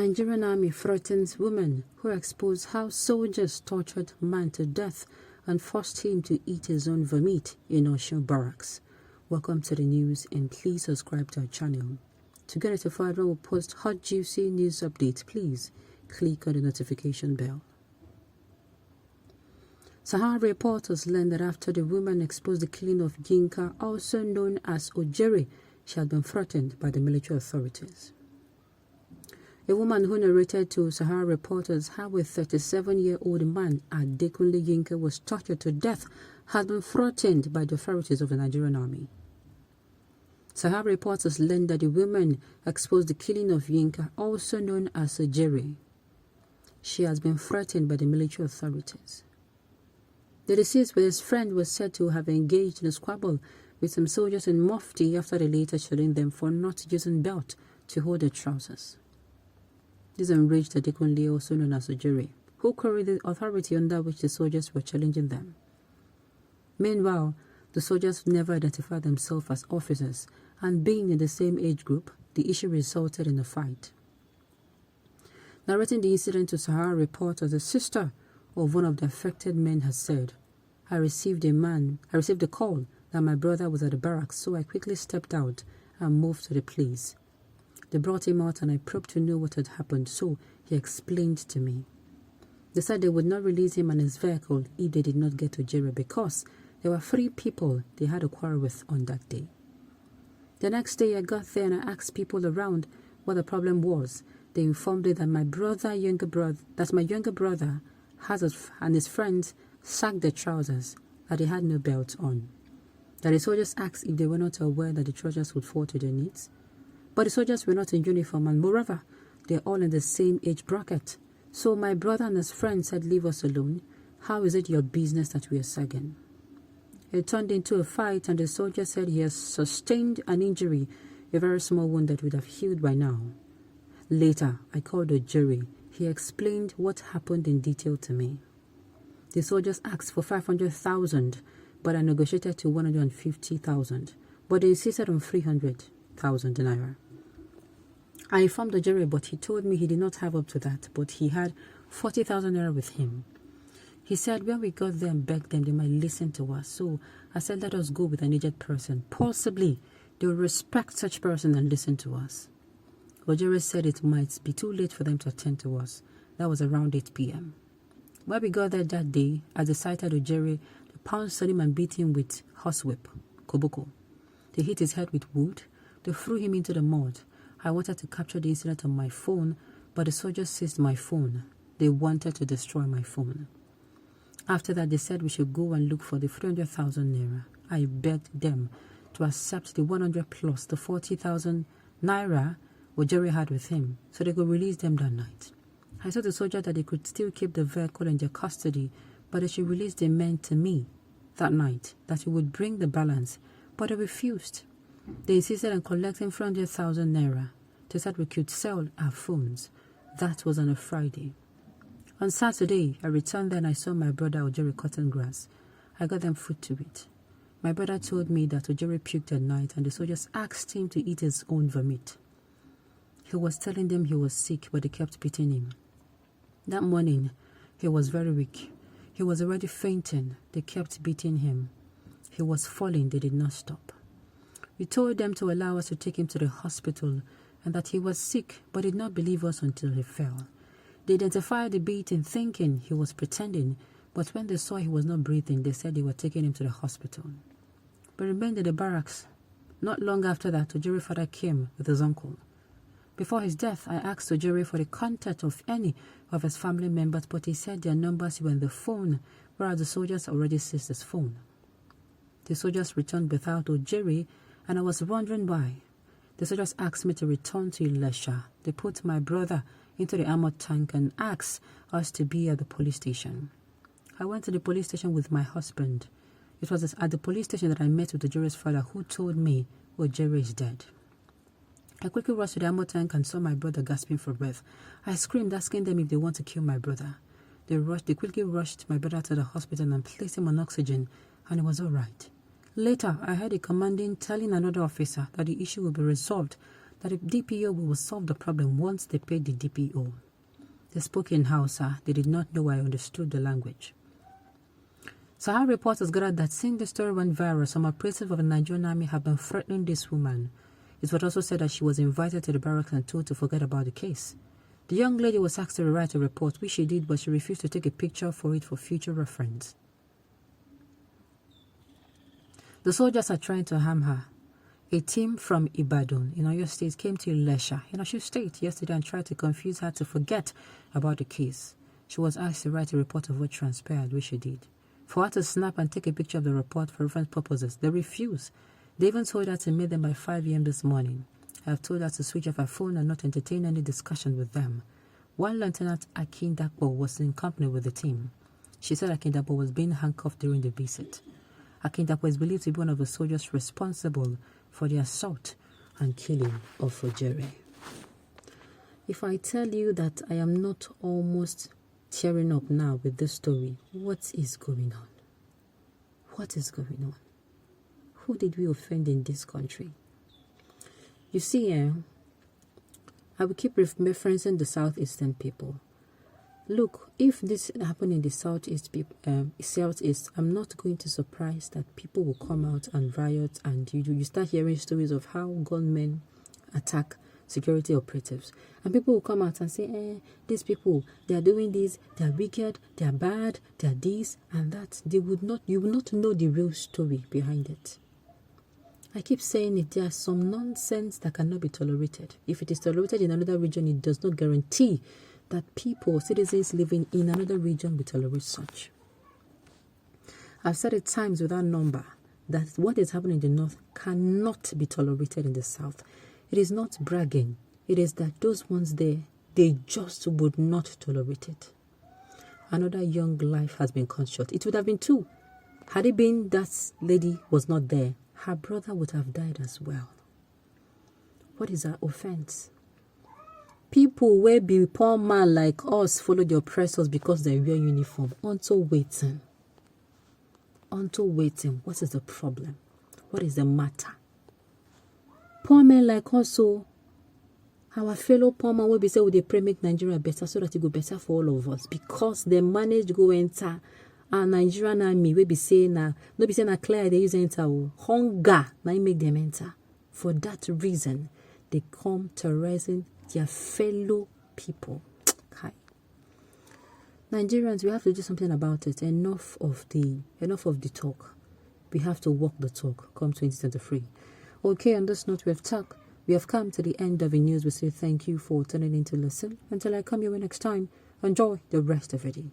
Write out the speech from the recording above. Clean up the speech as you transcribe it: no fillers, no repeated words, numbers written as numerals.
Nigerian Army threatens woman who exposed how soldiers tortured man to death and forced him to eat his own vomit in Osun barracks. Welcome to the news, and please subscribe to our channel. To get notified when we post hot juicy news updates, please click on the notification bell. Sahara reporters learned that after the woman exposed the killing of Yinka, also known as Ojere, she had been threatened by the military authorities. A woman who narrated to Sahara reporters how a 37-year-old man, Adekunle Yinka, was tortured to death had been threatened by the authorities of the Nigerian Army. Sahara reporters learned that the woman exposed the killing of Yinka, also known as Ojere. She has been threatened by the military authorities. The deceased with his friend was said to have engaged in a squabble with some soldiers in Mufti after they later challenged them for not using belt to hold their trousers. This enraged Adekunle, also known as Ojere, who queried the authority under which the soldiers were challenging them. Meanwhile, the soldiers never identified themselves as officers, and being in the same age group, the issue resulted in a fight. Narrating the incident to Sahara reporters, the sister of one of the affected men has said, I received a call that my brother was at the barracks, so I quickly stepped out and moved to the place. They brought him out and I probed to know what had happened, so he explained to me. They said they would not release him and his vehicle if they did not get to Ojere because there were 3 people they had a quarrel with on that day. The next day I got there and I asked people around what the problem was. They informed me that my younger brother and his friends sacked their trousers, that they had no belt on. That the soldiers asked if they were not aware that the trousers would fall to their knees. But the soldiers were not in uniform, and moreover, they're all in the same age bracket. So my brother and his friend said, leave us alone. How is it your business that we are sagging? It turned into a fight, and the soldier said he has sustained an injury, a very small wound that would have healed by now. Later, I called the jury. He explained what happened in detail to me. The soldiers asked for 500,000, but I negotiated to 150,000, but they insisted on 300,000 naira. I informed the jury, but he told me he did not have up to that, but he had 40,000 naira with him. He said when we got there and begged them, they might listen to us. So I said, let us go with an aged person. Possibly, they will respect such person and listen to us. Ojere said it might be too late for them to attend to us. That was around 8 p.m. When we got there that day, as they sighted Ojere, they pounced on him and beat him with horsewhip, koboko. They hit his head with wood. They threw him into the mud. I wanted to capture the incident on my phone, but the soldiers seized my phone. They wanted to destroy my phone. After that, they said we should go and look for the 300,000 naira. I begged them to accept the 100 plus the 40,000 naira Ojere had with him, so they could release them that night. I told the soldier that they could still keep the vehicle in their custody, but they should release the men to me that night, that it would bring the balance, but they refused. They insisted on collecting 300,000 naira. They said we could sell our phones. That was on a Friday. On Saturday, I returned there and I saw my brother Ojere cutting grass. I got them food to eat. My brother told me that Ojere puked at night and the soldiers asked him to eat his own vomit. He was telling them he was sick, but they kept beating him. That morning, he was very weak. He was already fainting. They kept beating him. He was falling. They did not stop. We told them to allow us to take him to the hospital and that he was sick, but did not believe us until he fell. They identified the beating thinking he was pretending, but when they saw he was not breathing, they said they were taking him to the hospital. But he remained in the barracks. Not long after that, Ojere's father came with his uncle. Before his death, I asked Ojere for the contact of any of his family members, but he said their numbers were on the phone, whereas the soldiers already seized his phone. The soldiers returned without Ojere, and I was wondering why. The soldiers asked me to return to Ilesha. They put my brother into the armored tank and asked us to be at the police station. I went to the police station with my husband. It was at the police station that I met with Ojere's father, who told me Ojere is dead. I quickly rushed to the armored tank and saw my brother gasping for breath. I screamed, asking them if they want to kill my brother. They quickly rushed my brother to the hospital and placed him on oxygen, and it was all right. Later, I heard a commandant telling another officer that the issue would be resolved, that the DPO will solve the problem once they paid the DPO. They spoke in Hausa. They did not know I understood the language. Sahara reporters gathered that since the story went viral, some operatives of the Nigerian army have been threatening this woman. It was also said that she was invited to the barracks and told to forget about the case. The young lady was asked to write a report, which she did, but she refused to take a picture for it for future reference. The soldiers are trying to harm her. A team from Ibadan in Oyo State came to Ilesha in Osun State yesterday and tried to confuse her to forget about the case. She was asked to write a report of what transpired, which she did. For her to snap and take a picture of the report for reference purposes, they refused. They even told her to meet them by 5 a.m. this morning. I have told her to switch off her phone and not entertain any discussion with them. While Lieutenant Akindapo was in company with the team, she said Akindapo was being handcuffed during the visit. Akindapo is believed to be one of the soldiers responsible for the assault and killing of Ojere. If I tell you that I am not almost tearing up now with this story, what is going on? What is going on? Who did we offend in this country? You see, I will keep referencing the Southeastern people. Look, if this happened in the Southeast, I'm not going to surprise that people will come out and riot, and you start hearing stories of how gunmen attack security operatives. And people will come out and say, these people, they are doing this, they are wicked, they are bad, they are this and that. You will not know the real story behind it. I keep saying it, there is some nonsense that cannot be tolerated. If it is tolerated in another region, it does not guarantee that people, citizens living in another region will tolerate such. I've said it times without number that what is happening in the north cannot be tolerated in the south. It is not bragging. It is that those ones there, they just would not tolerate it. Another young life has been cut short. It would have been two. Had it been that lady was not there, her brother would have died as well. What is our offense? People will be poor man like us follow the oppressors because they wear uniform. Until waiting. What is the problem? What is the matter? Poor men like us, so our fellow poor man will be say, they pray make Nigeria better so that it go better for all of us, because they manage to go enter our Nigerian army will be saying no be saying clear they use enter hunger now make them enter. For that reason, they come terrorizing their fellow people. Nigerians, we have to do something about it. Enough of the talk. We have to walk the talk come 2023. Okay, on this note, we have come to the end of the news. We say thank you for tuning in to listen. Until I come your way next time, enjoy the rest of your day.